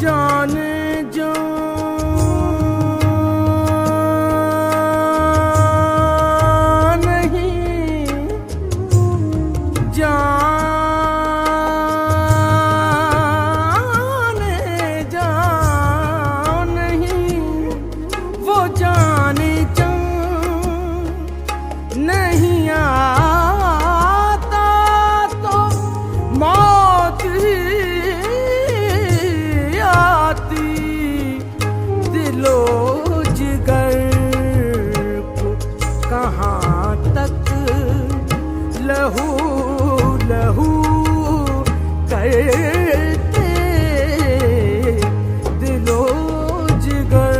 जाने जा नहीं जाने जा नहीं वो जाने जा नहीं आता तो मौत ही आती दिलो जिगर को कहाँ तक लहू लहू करते दिलो जिगर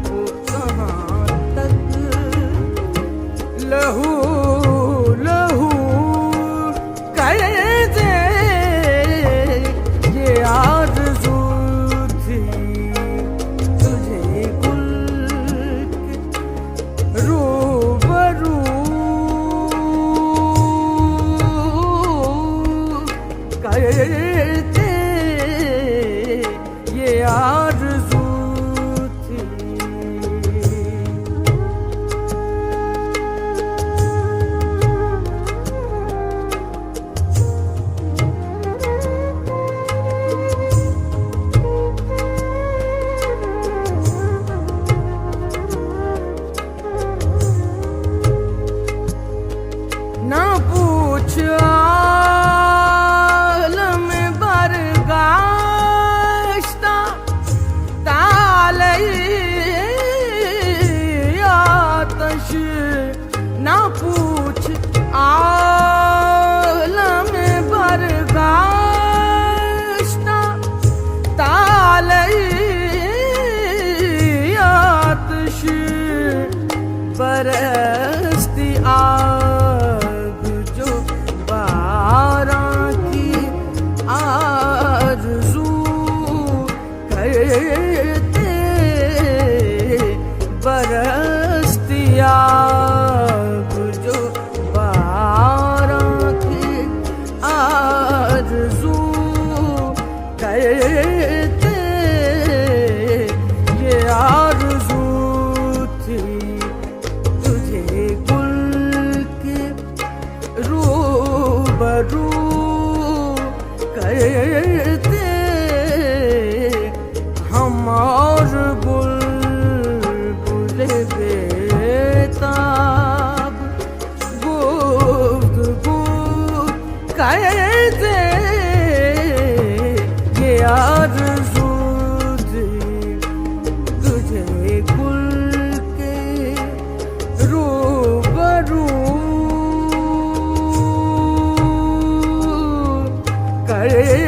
को कहाँ तक लहू लहू करते ये आरज़ू थी तुझे गुल के रूबरू करते ये आरज़ू थी। ना पूछ आलम बरगाश्ता ताले आतश ना पूछ आलम बरगाश्ता ताले आतश बरसती आग जो बारां की आरज़ू करते बरसती आग जो बारां की आरज़ू करते ये आरज़ू थी तुझे गुल के रूबरू करते हम और बुलबुल बेताब गुफ्तगू करते ये आरज़ू थी तुझे गुल के रूबरू करे